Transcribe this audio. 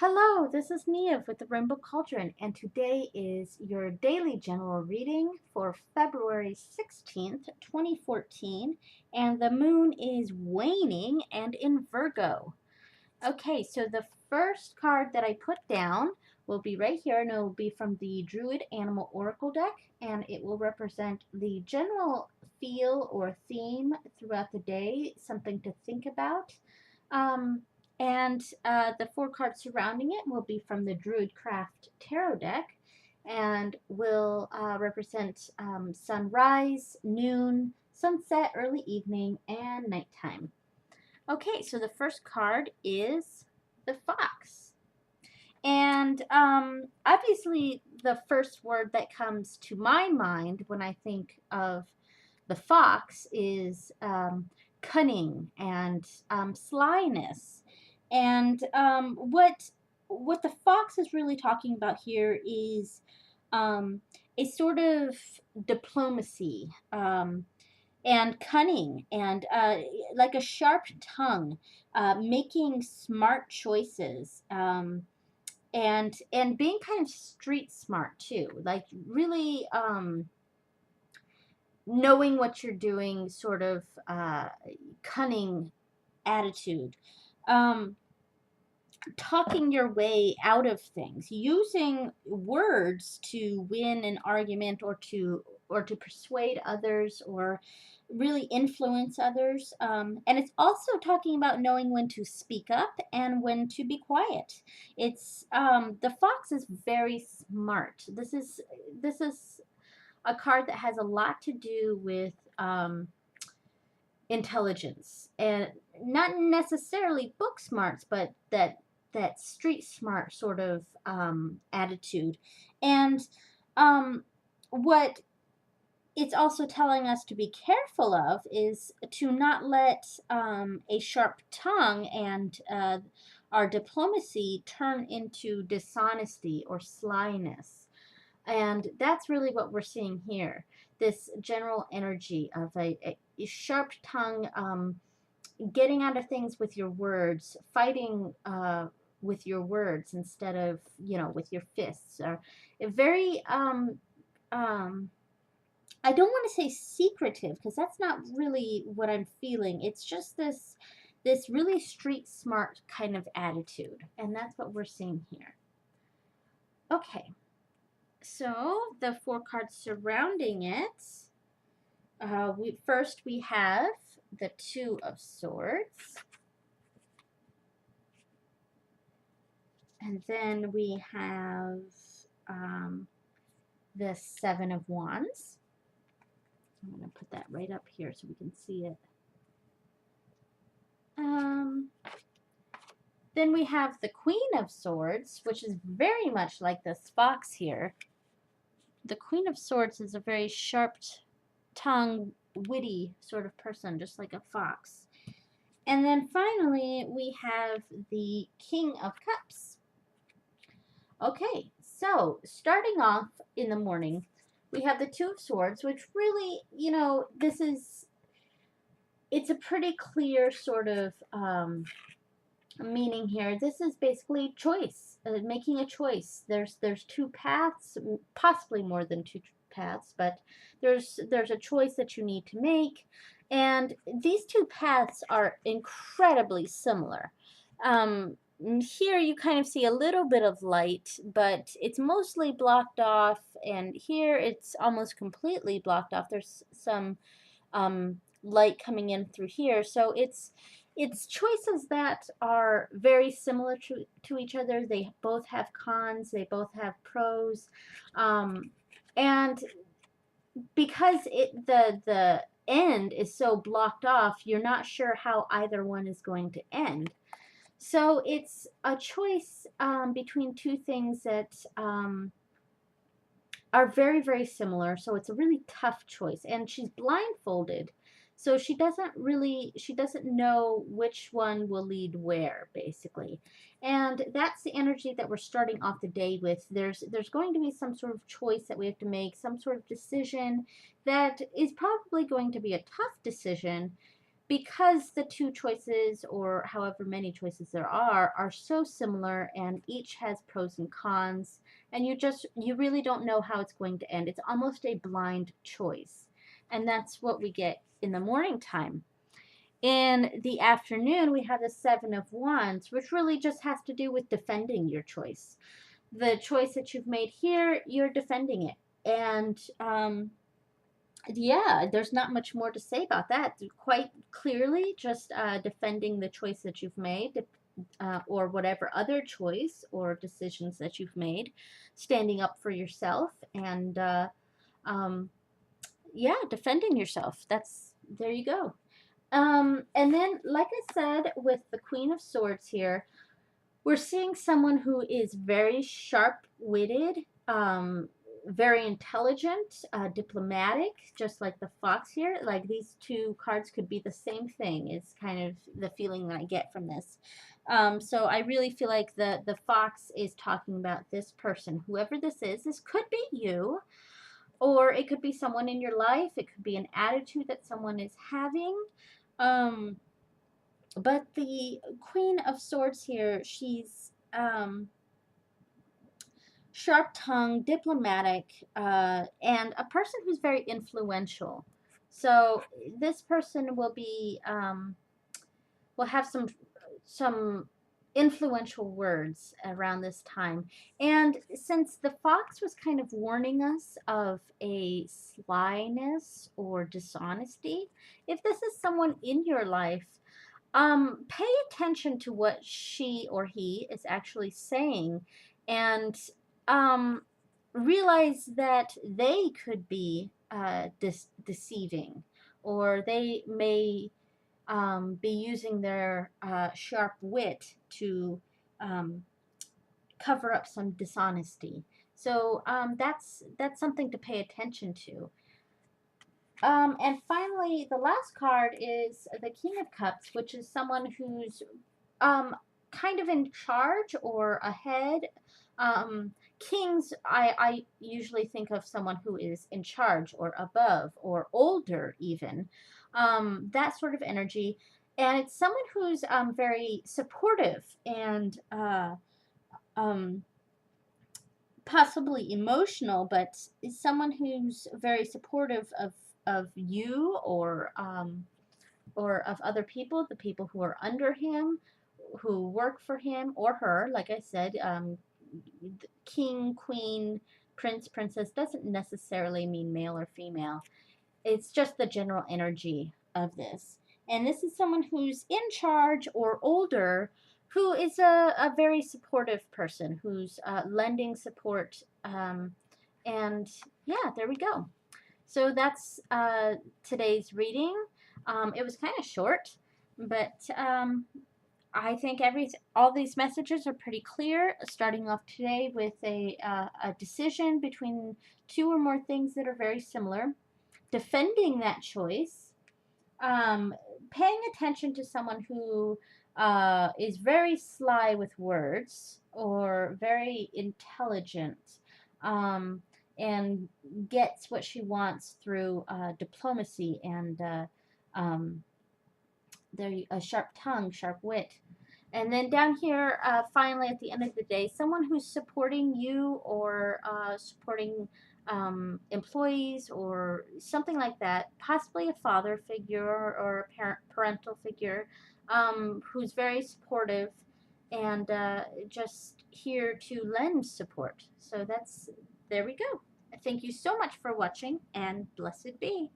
Hello, this is Neve with the Rainbow Cauldron, and today is your daily general reading for February 16th, 2014, and the moon is waning and in Virgo. Okay, so the first card that I put down will be right here, and it will be from the Druid Animal Oracle deck, and it will represent the general feel or theme throughout the day, something to think about. Um, and the four cards surrounding it will be from the DruidCraft Tarot deck and will represent sunrise, noon, sunset, early evening, and nighttime. Okay, so the first card is the fox. And obviously, the first word that comes to my mind when I think of the fox is cunning and slyness. And what the fox is really talking about here is a sort of diplomacy. And cunning and like a sharp tongue, making smart choices, and being kind of street smart too, like really knowing what you're doing, sort of cunning attitude. Um, Talking your way out of things, using words to win an argument or to persuade others or really influence others. And it's also talking about knowing when to speak up and when to be quiet. It's the fox is very smart. This is a card that has a lot to do with intelligence, and not necessarily book smarts, but that street smart sort of attitude. And what it's also telling us to be careful of is to not let a sharp tongue and our diplomacy turn into dishonesty or slyness. And that's really what we're seeing here, this general energy of a sharp tongue, getting out of things with your words, fighting with your words instead of, with your fists. Or a very, I don't want to say secretive, because that's not really what I'm feeling. It's just this really street smart kind of attitude. And that's what we're seeing here. Okay. So the four cards surrounding it, we have the Two of Swords, and then we have the Seven of Wands. I'm going to put that right up here so we can see it. Then we have the Queen of Swords, which is very much like this fox here. The Queen of Swords is a very sharp-tongued, witty sort of person, just like a fox. And then finally, we have the King of Cups. Okay, so starting off in the morning, we have the Two of Swords, which really, it's a pretty clear sort of meaning here. This is basically choice, making a choice. There's two paths, possibly more than two paths, but there's a choice that you need to make, and these two paths are incredibly similar. Here you kind of see a little bit of light, but it's mostly blocked off, and here it's almost completely blocked off. There's some light coming in through here, so it's choices that are very similar to each other. They both have cons, they both have pros, and because the end is so blocked off, you're not sure how either one is going to end. So it's a choice between two things that are very, very similar. So it's a really tough choice. And she's blindfolded, so she doesn't know which one will lead where, basically. And that's the energy that we're starting off the day with. There's going to be some sort of choice that we have to make, some sort of decision that is probably going to be a tough decision, because the two choices, or however many choices there are so similar, and each has pros and cons, and you really don't know how it's going to end. It's almost a blind choice. And that's what we get in the morning time. In the afternoon, we have the Seven of Wands, which really just has to do with defending your choice. The choice that you've made here, you're defending it. And yeah, there's not much more to say about that. Quite clearly, just defending the choice that you've made, or whatever other choice or decisions that you've made, standing up for yourself, and yeah, defending yourself. There you go. And then, like I said, with the Queen of Swords here, we're seeing someone who is very sharp-witted, very intelligent, diplomatic, just like the fox here. Like, these two cards could be the same thing, is kind of the feeling that I get from this. So I really feel like the fox is talking about this person. Whoever this is, this could be you, or it could be someone in your life. It could be an attitude that someone is having. But the Queen of Swords here, she's sharp-tongued, diplomatic, and a person who's very influential. So this person will be will have some influential words around this time. And since the fox was kind of warning us of a slyness or dishonesty, if this is someone in your life, pay attention to what she or he is actually saying, and realize that they could be deceiving, or they may be using their sharp wit to cover up some dishonesty. So that's something to pay attention to. And finally, the last card is the King of Cups, which is someone who's kind of in charge or ahead. Kings, I usually think of someone who is in charge or above or older even. That sort of energy. And it's someone who's very supportive and possibly emotional, but is someone who's very supportive of you, or of other people, the people who are under him, who work for him or her. Like I said, king, queen, prince, princess doesn't necessarily mean male or female. It's just the general energy of this. And this is someone who's in charge or older, who is a very supportive person, who's lending support. And yeah, there we go. So that's today's reading. It was kind of short, but I think all these messages are pretty clear. Starting off today with a decision between two or more things that are very similar, defending that choice, paying attention to someone who is very sly with words or very intelligent, and gets what she wants through diplomacy and a sharp tongue, sharp wit. And then down here, finally, at the end of the day, someone who's supporting you, or supporting employees or something like that, possibly a father figure or a parental figure, who's very supportive and just here to lend support. So there we go. Thank you so much for watching, and blessed be.